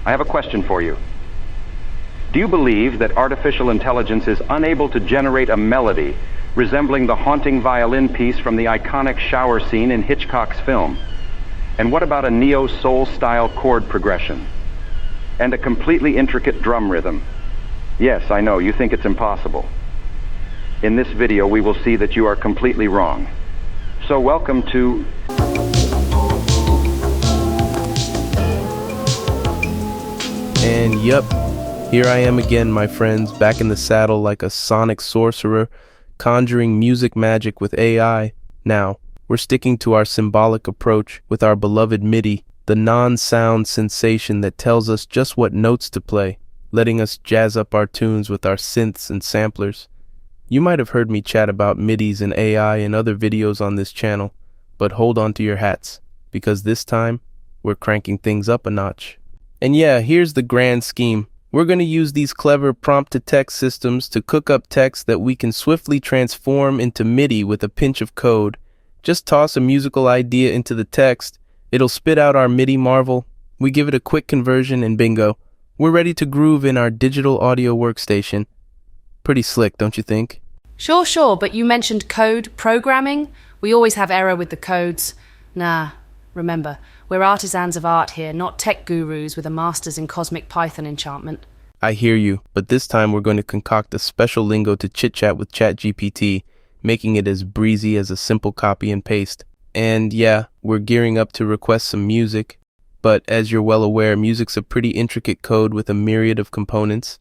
I have a question for you. Do you believe that artificial intelligence is unable to generate a melody resembling the haunting violin piece from the iconic shower scene in Hitchcock's film? And what about a neo-soul style chord progression? And a completely intricate drum rhythm? Yes, I know, you think it's impossible. In this video, we will see that you are completely wrong. So welcome to... And yup, here I am again, my friends, back in the saddle like a sonic sorcerer, conjuring music magic with AI. Now, we're sticking to our symbolic approach with our beloved MIDI, the non-sound sensation that tells us just what notes to play, letting us jazz up our tunes with our synths and samplers. You might have heard me chat about MIDIs and AI in other videos on this channel, but hold on to your hats, because this time, we're cranking things up a notch. And yeah, here's the grand scheme. We're going to use these clever prompt-to-text systems to cook up text that we can swiftly transform into MIDI with a pinch of code. Just toss a musical idea into the text, it'll spit out our MIDI marvel. We give it a quick conversion and bingo. We're ready to groove in our digital audio workstation. Pretty slick, don't you think? Sure, but you mentioned code programming. We always have error with the codes. Nah, remember, we're artisans of art here, not tech gurus with a master's in cosmic Python enchantment. I hear you, but this time we're going to concoct a special lingo to chit-chat with ChatGPT, making it as breezy as a simple copy and paste. And yeah, we're gearing up to request some music, but as you're well aware, music's a pretty intricate code with a myriad of components.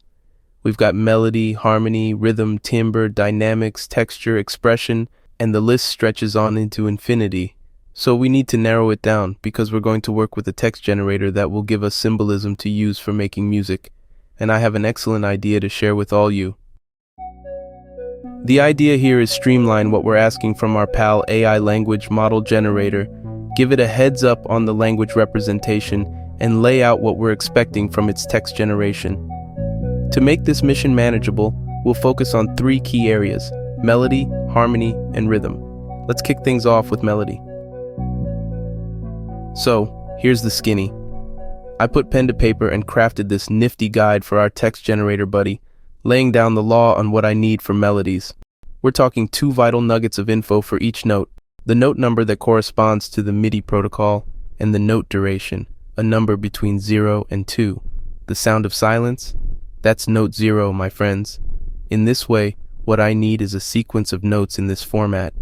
We've got melody, harmony, rhythm, timbre, dynamics, texture, expression, and the list stretches on into infinity. So we need to narrow it down because we're going to work with a text generator that will give us symbolism to use for making music. And I have an excellent idea to share with all you. The idea here is streamline what we're asking from our pal AI language model generator, give it a heads up on the language representation, and lay out what we're expecting from its text generation. To make this mission manageable, we'll focus on 3 key areas: melody, harmony, and rhythm. Let's kick things off with melody. So, here's the skinny. I put pen to paper and crafted this nifty guide for our text generator buddy, laying down the law on what I need for melodies. We're talking 2 vital nuggets of info for each note: the note number that corresponds to the MIDI protocol, and the note duration, a number between 0 and 2. The sound of silence? That's note 0, my friends. In this way, what I need is a sequence of notes in this format.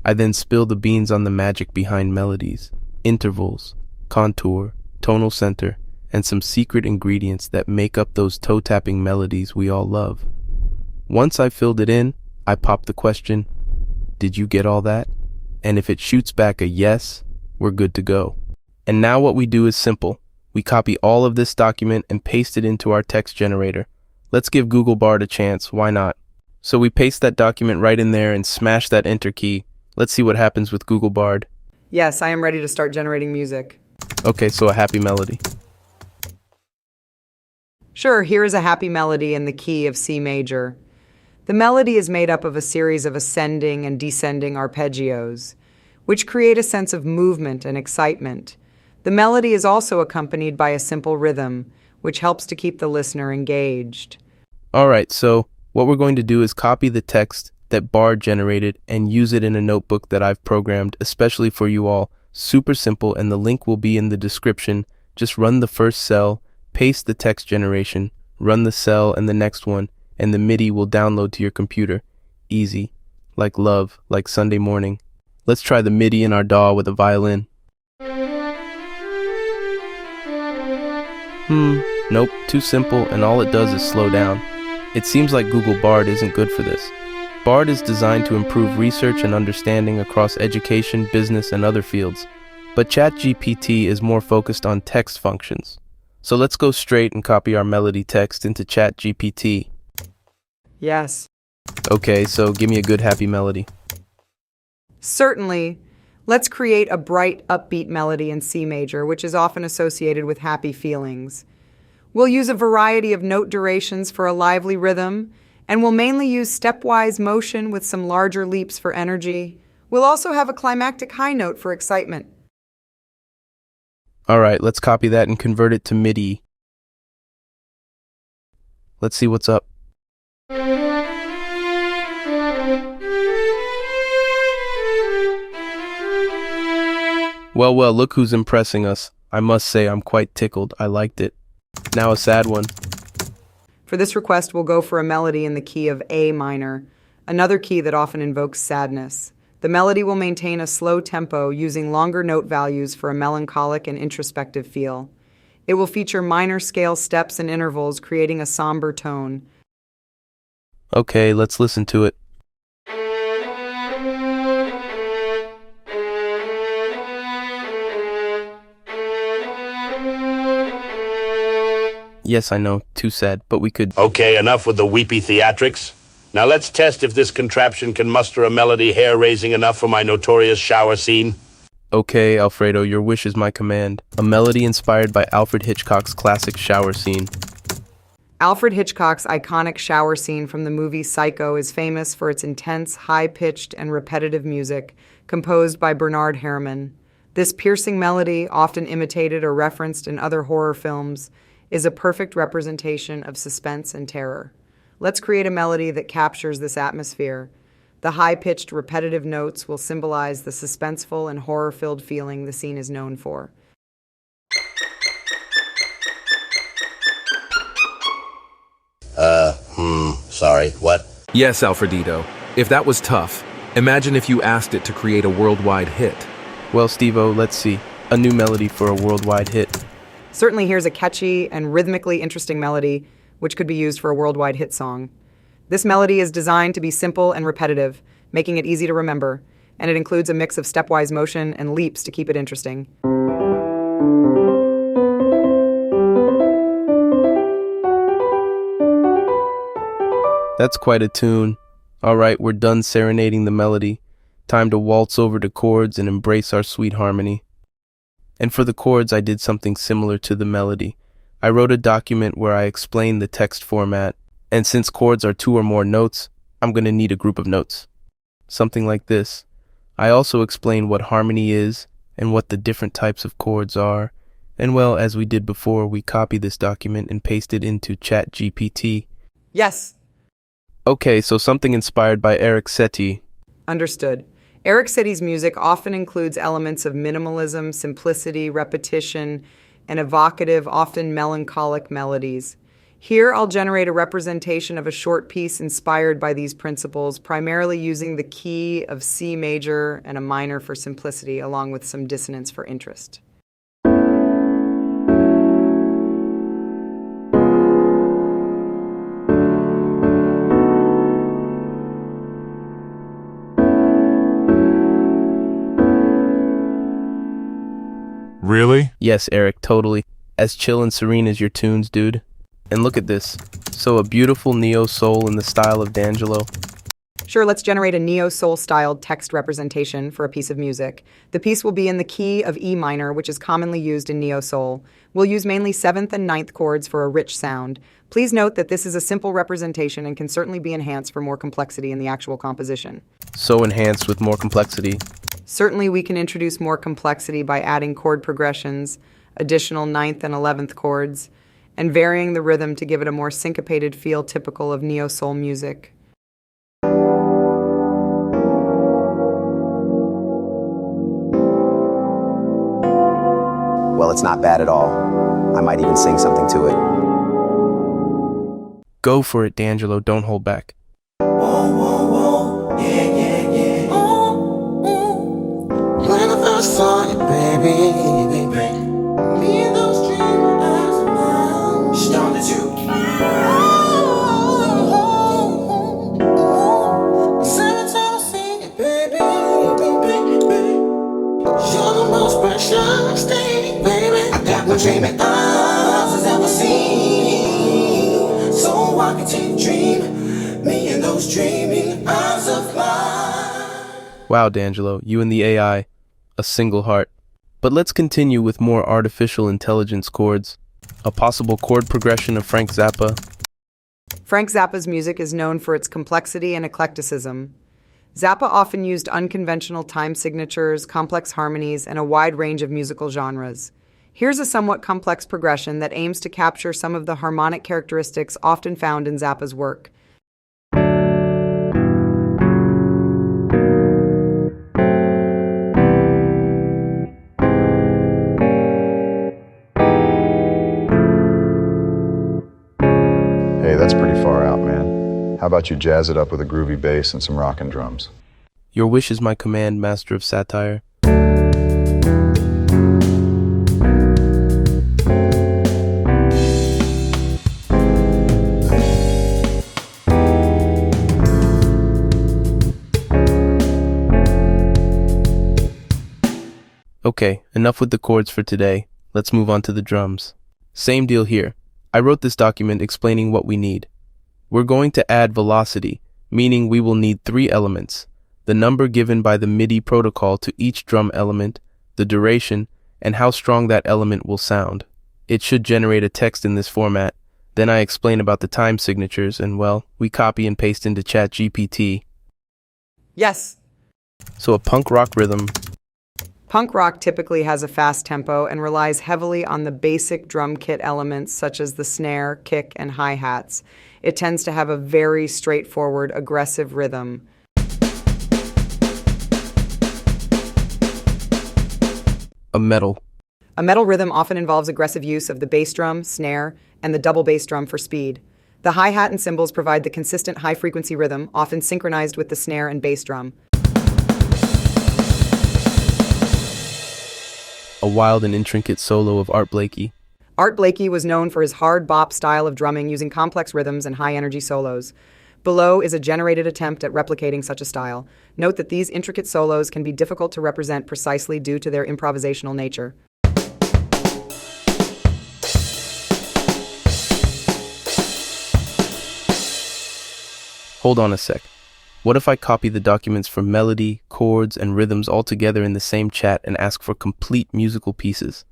I then spill the beans on the magic behind melodies. Intervals, contour, tonal center, and some secret ingredients that make up those toe-tapping melodies we all love. Once I've filled it in, I pop the question, did you get all that? And if it shoots back a yes, we're good to go. And now what we do is simple. We copy all of this document and paste it into our text generator. Let's give Google Bard a chance, why not? So we paste that document right in there and smash that enter key. Let's see what happens with Google Bard. Yes, I am ready to start generating music. Okay, so a happy melody. Sure, here is a happy melody in the key of C major. The melody is made up of a series of ascending and descending arpeggios, which create a sense of movement and excitement. The melody is also accompanied by a simple rhythm, which helps to keep the listener engaged. Alright, so what we're going to do is copy the text that Bard generated and use it in a notebook that I've programmed especially for you all. Super simple, and the link will be in the description. Just run the first cell, paste the text generation, run the cell and the next one, and the MIDI will download to your computer. Easy. Like love, like Sunday morning. Let's try the MIDI in our DAW with a violin. Nope, too simple, and all it does is slow down. It seems like Google Bard isn't good for this. Bard is designed to improve research and understanding across education, business, and other fields. But ChatGPT is more focused on text functions. So let's go straight and copy our melody text into ChatGPT. Yes. Okay, so give me a good happy melody. Certainly. Let's create a bright, upbeat melody in C major, which is often associated with happy feelings. We'll use a variety of note durations for a lively rhythm, and we'll mainly use stepwise motion with some larger leaps for energy. We'll also have a climactic high note for excitement. Alright, let's copy that and convert it to MIDI. Let's see what's up. Well, look who's impressing us. I must say I'm quite tickled. I liked it. Now a sad one. For this request, we'll go for a melody in the key of A minor, another key that often invokes sadness. The melody will maintain a slow tempo using longer note values for a melancholic and introspective feel. It will feature minor scale steps and intervals, creating a somber tone. Okay, let's listen to it. Yes, I know, too sad, but we could... Okay, enough with the weepy theatrics. Now let's test if this contraption can muster a melody hair-raising enough for my notorious shower scene. Okay, Alfredo, your wish is my command. A melody inspired by Alfred Hitchcock's classic shower scene. Alfred Hitchcock's iconic shower scene from the movie Psycho is famous for its intense, high-pitched, and repetitive music, composed by Bernard Herrmann. This piercing melody, often imitated or referenced in other horror films, is a perfect representation of suspense and terror. Let's create a melody that captures this atmosphere. The high-pitched, repetitive notes will symbolize the suspenseful and horror-filled feeling the scene is known for. Sorry, what? Yes, Alfredito. If that was tough, imagine if you asked it to create a worldwide hit. Well, Steve-O, let's see. A new melody for a worldwide hit. Certainly here's a catchy and rhythmically interesting melody, which could be used for a worldwide hit song. This melody is designed to be simple and repetitive, making it easy to remember, and it includes a mix of stepwise motion and leaps to keep it interesting. That's quite a tune. All right, we're done serenading the melody. Time to waltz over to chords and embrace our sweet harmony. And for the chords, I did something similar to the melody. I wrote a document where I explained the text format, and since chords are 2 or more notes, I'm going to need a group of notes. Something like this. I also explained what harmony is and what the different types of chords are. And well, as we did before, we copied this document and pasted it into ChatGPT. Yes. Okay, so something inspired by Eric Satie. Understood. Eric Satie's music often includes elements of minimalism, simplicity, repetition, and evocative, often melancholic melodies. Here, I'll generate a representation of a short piece inspired by these principles, primarily using the key of C major and a minor for simplicity, along with some dissonance for interest. Really? Yes, Eric, totally. As chill and serene as your tunes, dude. And look at this. So a beautiful neo-soul in the style of D'Angelo. Sure, let's generate a neo-soul styled text representation for a piece of music. The piece will be in the key of E minor, which is commonly used in neo-soul. We'll use mainly 7th and 9th chords for a rich sound. Please note that this is a simple representation and can certainly be enhanced for more complexity in the actual composition. So enhanced with more complexity. Certainly, we can introduce more complexity by adding chord progressions, additional 9th and 11th chords, and varying the rhythm to give it a more syncopated feel typical of neo-soul music. Well, it's not bad at all. I might even sing something to it. Go for it, D'Angelo. Don't hold back. When I first saw you, baby, me and those dream eyes of mine started to every time I see you, baby, you're the most precious thing, baby. I got no dreaming eyes has ever seen, so I continue to dream, me and those dreaming eyes of mine. Wow, D'Angelo, you and the AI. A single heart. But let's continue with more artificial intelligence chords. A possible chord progression of Frank Zappa. Frank Zappa's music is known for its complexity and eclecticism. Zappa often used unconventional time signatures, complex harmonies, and a wide range of musical genres. Here's a somewhat complex progression that aims to capture some of the harmonic characteristics often found in Zappa's work. Hey, that's pretty far out, man. How about you jazz it up with a groovy bass and some rockin' drums? Your wish is my command, master of satire. Okay, enough with the chords for today. Let's move on to the drums. Same deal here. I wrote this document explaining what we need. We're going to add velocity, meaning we will need 3 elements: the number given by the MIDI protocol to each drum element, the duration, and how strong that element will sound. It should generate a text in this format. Then I explain about the time signatures, and well, we copy and paste into ChatGPT. Yes. So a punk rock rhythm. Punk rock typically has a fast tempo and relies heavily on the basic drum kit elements such as the snare, kick, and hi-hats. It tends to have a very straightforward, aggressive rhythm. A metal. A metal rhythm often involves aggressive use of the bass drum, snare, and the double bass drum for speed. The hi-hat and cymbals provide the consistent high-frequency rhythm, often synchronized with the snare and bass drum. A wild and intricate solo of Art Blakey. Art Blakey was known for his hard bop style of drumming using complex rhythms and high-energy solos. Below is a generated attempt at replicating such a style. Note that these intricate solos can be difficult to represent precisely due to their improvisational nature. Hold on a sec. What if I copy the documents for melody, chords, and rhythms all together in the same chat and ask for complete musical pieces?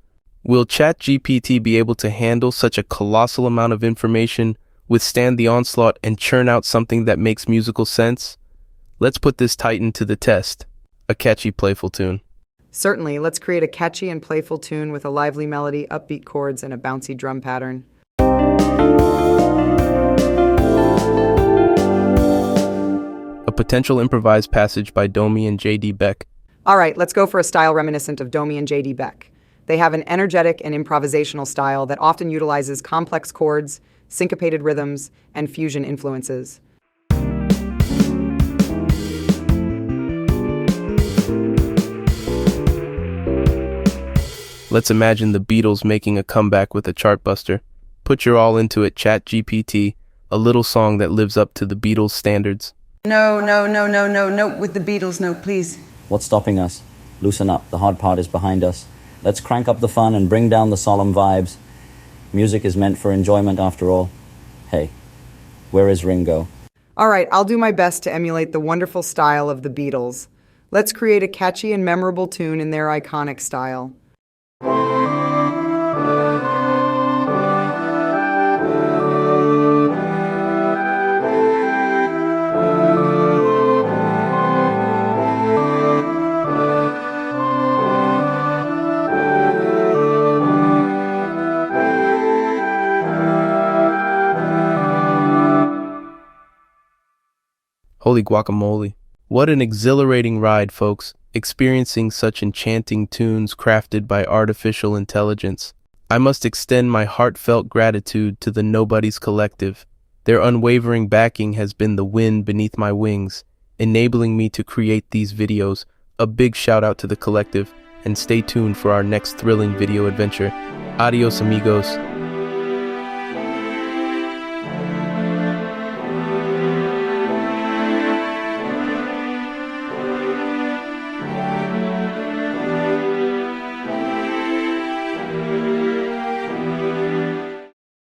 Will ChatGPT be able to handle such a colossal amount of information, withstand the onslaught, and churn out something that makes musical sense? Let's put this titan to the test. A catchy, playful tune. Certainly, let's create a catchy and playful tune with a lively melody, upbeat chords, and a bouncy drum pattern. A potential improvised passage by Domi and J.D. Beck. All right, let's go for a style reminiscent of Domi and J.D. Beck. They have an energetic and improvisational style that often utilizes complex chords, syncopated rhythms, and fusion influences. Let's imagine the Beatles making a comeback with a chartbuster. Put your all into it, ChatGPT, a little song that lives up to the Beatles' standards. No, with the Beatles, no, please. What's stopping us? Loosen up, the hard part is behind us. Let's crank up the fun and bring down the solemn vibes. Music is meant for enjoyment after all. Hey, where is Ringo? All right, I'll do my best to emulate the wonderful style of the Beatles. Let's create a catchy and memorable tune in their iconic style. Holy guacamole. What an exhilarating ride, folks, experiencing such enchanting tunes crafted by artificial intelligence. I must extend my heartfelt gratitude to the Nobody's Collective. Their unwavering backing has been the wind beneath my wings, enabling me to create these videos. A big shout out to the collective, and stay tuned for our next thrilling video adventure. Adios, amigos.